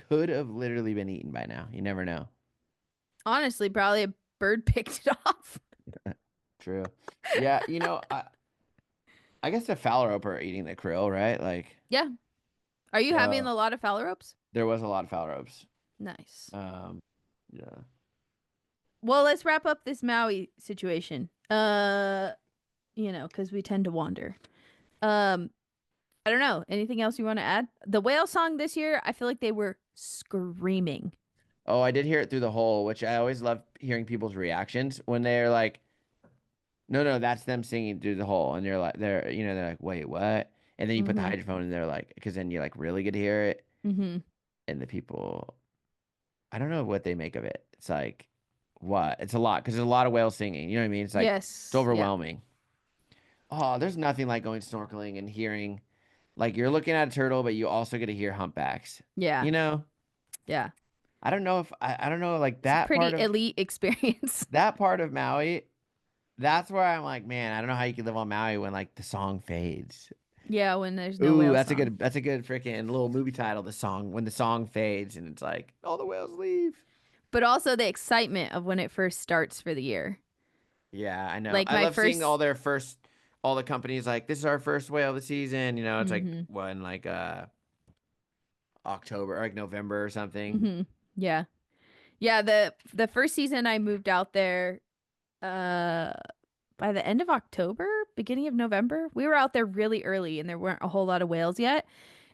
could have literally been eaten by now. You never know. Honestly, probably a bird picked it off. True. Yeah, I guess the phalarope are eating the krill, right? Like, Yeah. Are you having so a lot of phalaropes? there was a lot of phalaropes. Nice. Um, yeah. Well, let's wrap up this Maui situation. Because we tend to wander. Um, I don't know. Anything else you want to add? The whale song this year, I feel like they were screaming. Oh, I did hear it through the hole, which I always love hearing people's reactions when they're like, "No, no, that's them singing through the hole," and they're like, "Wait, what?" And then you put the Mm-hmm. hydrophone, and they're like, because then you like really get to hear it, Mm-hmm. and the people, I don't know what they make of it. It's like, what? It's a lot because there's a lot of whales singing. You know what I mean? It's like it's Yes. Yeah. overwhelming. Oh, there's nothing like going snorkeling and hearing, like you're looking at a turtle, but you also get to hear humpbacks. Yeah. You know, Yeah. I don't know like It's a pretty elite experience. that part of Maui. That's where I'm like, man, I don't know how you can live on Maui when like the song fades. Yeah, when there's no Ooh, whale song. that's a good freaking little movie title. The song when the song fades and it's like all the whales leave. But also the excitement of when it first starts for the year. Yeah, I know. Like I my love seeing first. all the companies like this is our first whale of the season. You know, it's like Mm-hmm. when like October or like November or something. Mm-hmm. Yeah. Yeah, the first season I moved out there uh by the end of October, beginning of November. We were out there really early and there weren't a whole lot of whales yet.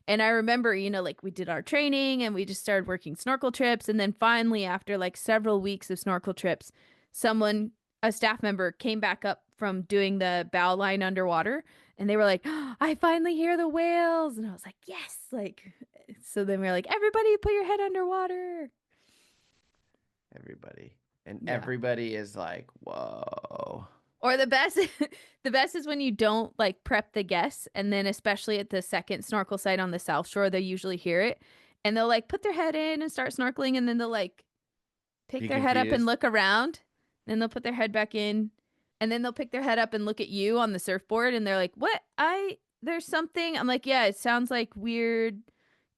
And I remember, like we did our training and we just started working snorkel trips. And then finally, after like several weeks of snorkel trips, a staff member came back up from doing the bow line underwater and they were like, "Oh, I finally hear the whales." And I was like, yes. Like, so then we were like, everybody put your head underwater. Everybody. And Yeah. everybody is like, whoa. Or the best the best is when you don't like prep the guests and then especially at the second snorkel site on the South Shore, they usually hear it and they'll like put their head in and start snorkeling and then they'll like pick Be their head up and confused. look around. Then they'll put their head back in and then they'll pick their head up and look at you on the surfboard and they're like, "What? There's something." I'm like, "Yeah, it sounds like weird,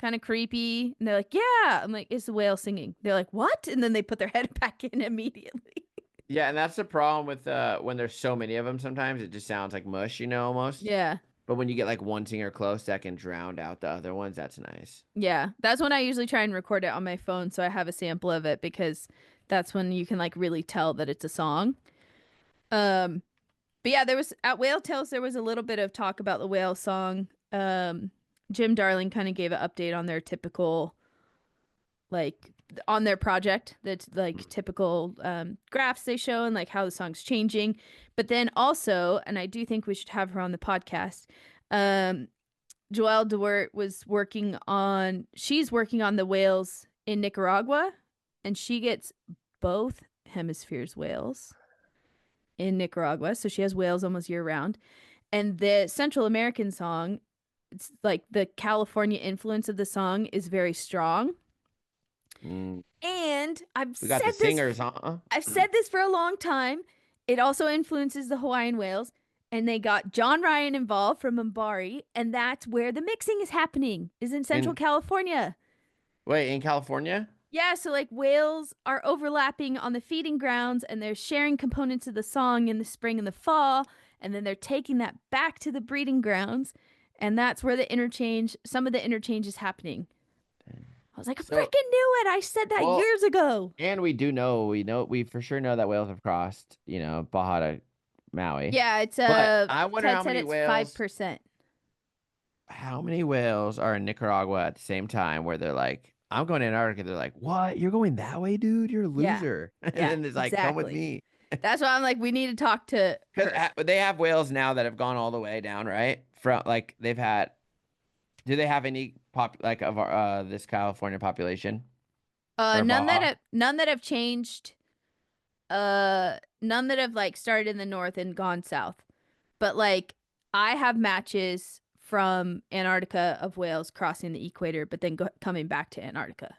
kind of creepy." And they're like, "Yeah." I'm like, "It's the whale singing." They're like, "What?" And then they put their head back in immediately. Yeah, and that's the problem with when there's so many of them. Sometimes it just sounds like mush, almost. Yeah. But when you get like one singer close that can drown out the other ones, that's nice. Yeah. That's when I usually try and record it on my phone so I have a sample of it because that's when you can like really tell that it's a song. Um But yeah, there was at Whale Tales, there was a little bit of talk about the whale song. Jim Darling kind of gave an update on their typical, like, on their project, that's like typical graphs they show and like how the song's changing. But then also, and I do think we should have her on the podcast, um, Joelle DeWert she's working on the whales in Nicaragua, and she gets both hemispheres whales in Nicaragua. So she has whales almost year round. And the Central American song, it's like the California influence of the song is very strong. Mm. And We got the singers, huh? I've said this for a long time. It also influences the Hawaiian whales. And they got John Ryan involved from Mbari, and that's where the mixing is happening, is in Central In California. wait, in California? Yeah, so like whales are overlapping on the feeding grounds and they're sharing components of the song in the spring and the fall, and then they're taking that back to the breeding grounds, and that's where some of the interchange is happening. I was like, I So, freaking knew it. I said that well, years ago. and we for sure know that whales have crossed, Baja to Maui. Yeah, it's But I wonder Ted said it's 5%. how many whales are in Nicaragua at the same time where they're like, I'm going to Antarctica. They're like, what? You're going that way, dude? You're a Yeah. loser. And Yeah, then it's like, come with exactly. me. That's why I'm like, we need to talk to Because her. they have whales now that have gone all the way down, right? From like they've had. Do they have any like of our, this California population or Baja? None that have changed. None that have like started in the north and gone south. But like I have matches from Antarctica of whales crossing the equator, but then coming back to Antarctica.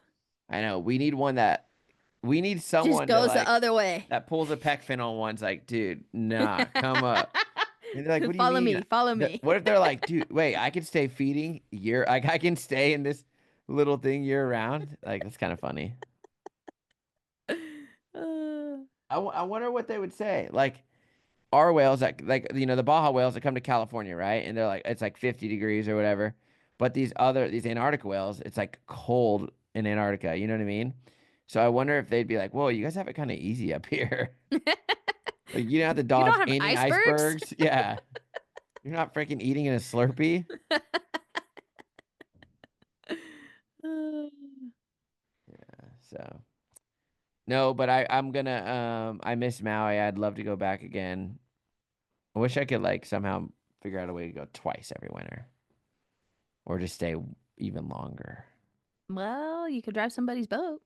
I know we need Just someone to goes the like other way. that pulls a pec fin on one's like, dude, nah, come up. And they're like, what do you Follow mean? me, follow me. What if they're like, dude, wait, I can stay feeding like I can stay in this little thing year round? Like that's kind of funny. Uh, I wonder what they would say. Like our whales that like the Baja whales that come to California, right? And they're like it's like 50 degrees or whatever. But these Antarctic whales, it's like cold in Antarctica, you know what I mean? So I wonder if they'd be like, "Whoa, you guys have it kind of easy up here. Like you don't have to you don't dodge have any icebergs? icebergs. Yeah, you're not freaking eating in a Slurpee." Uh, So no, but I'm gonna I miss Maui. I'd love to go back again. I wish I could like somehow figure out a way to go twice every winter or just stay even longer. well, you could drive somebody's boat.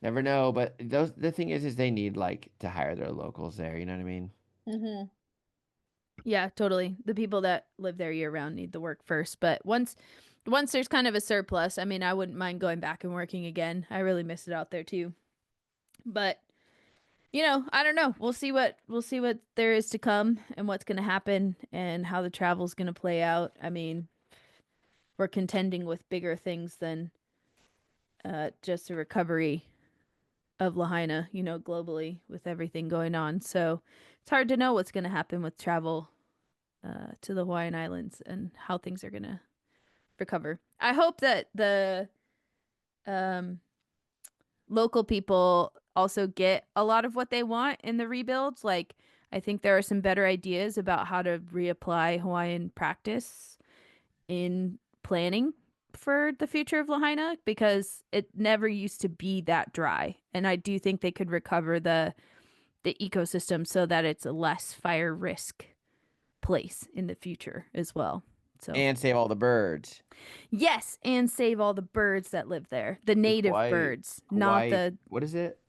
Never know, but the thing is they need like to hire their locals there, you know what I mean? Yeah, totally. The people that live there year round need the work first, but once there's kind of a surplus, I mean, I wouldn't mind going back and working again. I really miss it out there too. But, I don't know. We'll see what there is to come and what's going to happen and how the travel's going to play out. I mean, we're contending with bigger things than just a recovery of Lahaina, globally with everything going on. So, it's hard to know what's going to happen with travel to the Hawaiian Islands and how things are going to recover. I hope that the um, local people also get a lot of what they want in the rebuilds. Like, I think there are some better ideas about how to reapply Hawaiian practice in planning for the future of Lahaina because it never used to be that dry. And I do think they could recover the ecosystem so that it's a less fire risk place in the future as well. So, And save all the birds. yes, and save all the birds that live there, the The native birds, not Hawaii, the what is it?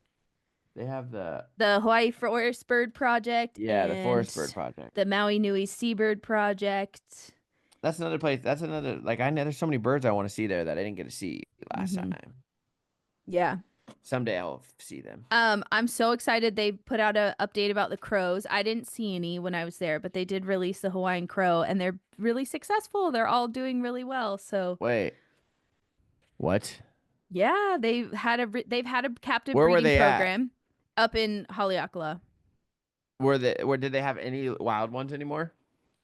They have the Hawaii Forest Bird Project the and Forest Bird Project. the Maui Nui Seabird Project. That's another place. That's another like I know there's so many birds I want to see there that I didn't get to see last Hmm. time. Yeah. Someday I'll see them. I'm so excited they put out a update about the crows. I didn't see any when I was there, but they did release the Hawaiian crow and they're really successful. They're all doing really well. So, Wait, what? yeah, they've had a captive Where were breeding they at? program up in Haleakala. Where did they have any wild ones anymore?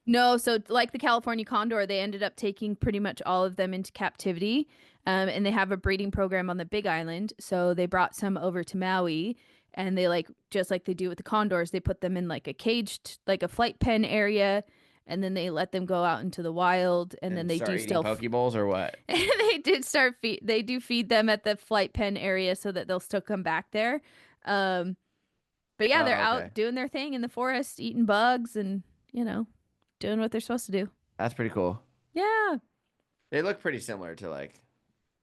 No, so like the California condor, they ended up taking pretty much all of them into captivity. And they have a breeding program on the Big Island. So they brought some over to Maui and they like, just like they do with the condors, they put them in like a caged, like a flight pen area. And then they let them go out into the wild. And then And they start do eating still, poke bowls or what? they do feed them at the flight pen area so that they'll still come back there. Um, but yeah, they're Oh, out okay. doing their thing in the forest, eating bugs and, you know, doing what they're supposed to do. That's pretty cool. Yeah. They look pretty similar to like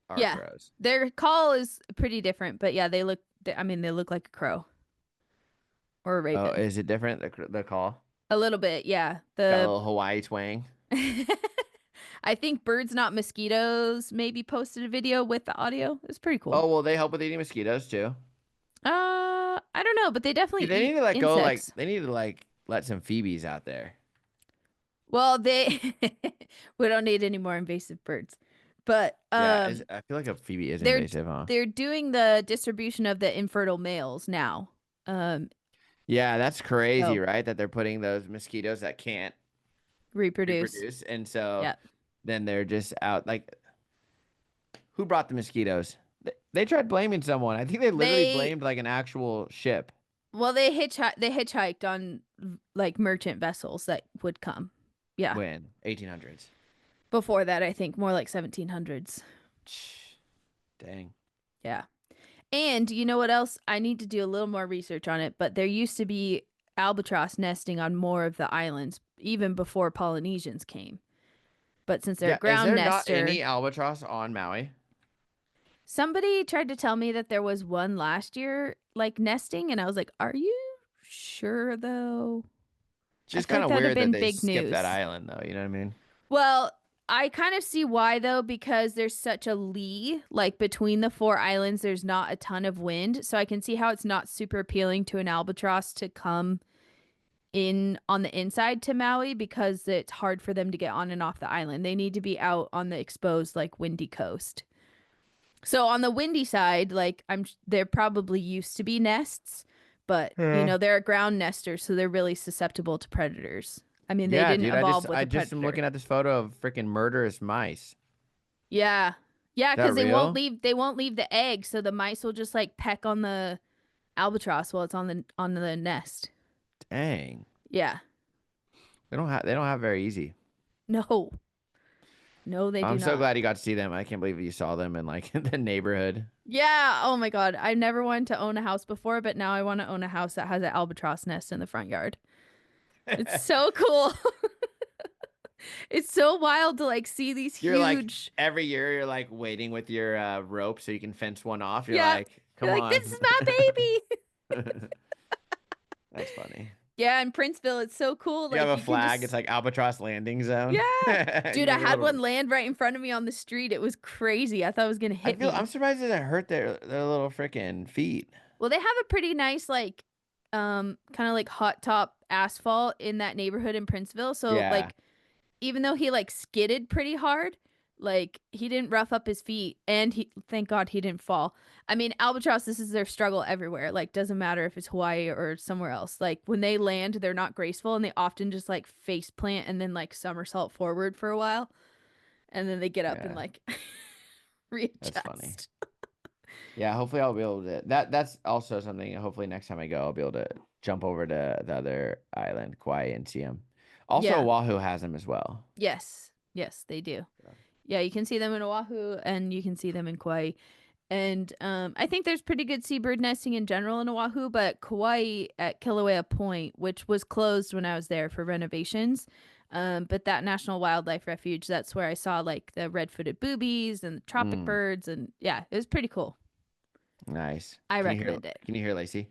our Yeah. crows. Their call is pretty different, but yeah, I mean, they look like a crow or a Oh, raven. is it different? The call A little bit, yeah. got a The little Hawaii twang. I think Birds Not Mosquitoes maybe posted a video with the audio. It's pretty cool. Oh, well, they help with eating mosquitoes too. I don't know, but they See, definitely they need eat to let go. Like insects. they need to like let some phoebes out there. Well, they we don't need any more invasive birds. But Yeah, I feel like a phoebe is they're invasive, huh? they're doing the distribution of the infertile males now. Um Yeah, that's crazy, so right? That they're putting those mosquitoes that can't reproduce. reproduce, and so Yeah. then they're just out. Like, who brought the mosquitoes? They tried blaming someone. I think they literally They blamed like an actual ship. Well, they hitchhiked on like merchant vessels that would come. Yeah. When 1800s. Before that, I think more like 1700s. Dang. Yeah. And you know what else? I need to do a little more research on it, but there used to be albatross nesting on more of the islands even before Polynesians came. But since they're a Yeah, is ground there not nester, any albatross on Maui? somebody tried to tell me that there was one last year like nesting and I was like, "Are you sure though?" It's I just feel kind like of that would have weird that been they big skipped that news. island, though. You know what I mean? Well, I kind of see why though, because there's such a lee, like between the four islands, there's not a ton of wind. So I can see how it's not super appealing to an albatross to come in on the inside to Maui because it's hard for them to get on and off the island. They need to be out on the exposed, like windy coast. So on the windy side, like they're probably used to be nests, but you Yeah. know, they're a ground nester, so they're really susceptible to predators. I mean, they Yeah, didn't dude. evolve with I a just am predator. looking at this photo of freaking murderous mice. Is Yeah. Yeah, that because real? they won't leave the egg, so the mice will just like peck on the albatross while it's on the nest. Dang. Yeah. They don't have very easy. No. No, they do I'm so not. glad you got to see them. I can't believe you saw them in like the neighborhood. Yeah. Oh my God. I've never wanted to own a house before, but now I want to own a house that has an albatross nest in the front yard. It's so cool. It's so wild to like see these You're like huge. every year you're like waiting with your rope so you can fence one off. You're Yeah. like, You're come like, this on. is my baby. That's funny. Yeah, in Princeville, it's so cool. You have Like a you can flag. just It's like Albatross Landing Yeah. Zone. Dude, You I make a had little. one land right in front of me on the street. It was crazy. I thought it was gonna hit I'm me. surprised it didn't hurt their little freaking feet. Well, they have a pretty nice like kind of like hot top asphalt in that neighborhood in Princeville. So Yeah. like even though he like skidded pretty hard, like he didn't rough up his feet and he thank God he didn't fall. I mean, albatross, this is their struggle everywhere. Like doesn't matter if it's Hawaii or somewhere else. Like when they land, they're not graceful and they often just like face plant and then like somersault forward for a while and then they get up and Yeah. like That's funny. readjust. Yeah. Hopefully I'll be able to. That's also something. Hopefully next time I go, I'll be able to jump over to the other island, Kauai, and see them. Also, Yeah. Oahu has them as well. Yes. Yes, they do. Yeah. Yeah, you can see them in Oahu and you can see them in Kauai. And I think there's pretty good seabird nesting in general in Oahu, but Kauai at Kilauea Point, which was closed when I was there for renovations, but that National Wildlife Refuge, that's where I saw like the red-footed boobies and the tropic Mm, birds, and yeah, it was pretty cool. nice. I recommend it. Can you hear Lacey?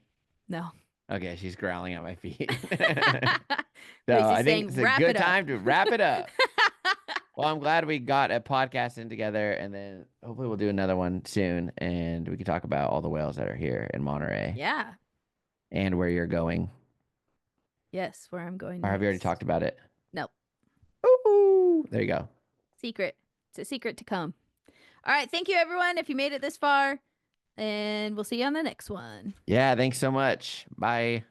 No. Okay, she's growling at my feet. So Lacey's I think saying, it's a wrap it good up. time to wrap it up. Well, I'm glad we got a podcast in together, and then hopefully we'll do another one soon, and we can talk about all the whales that are here in Monterey Yeah. and where you're going. Yes, where I'm going Or have you already next. talked about it? No, Ooh, there you go. secret. It's a secret to come. All right. Thank you, everyone, if you made it this far. And we'll see you on the next one. Yeah, thanks so much. Bye.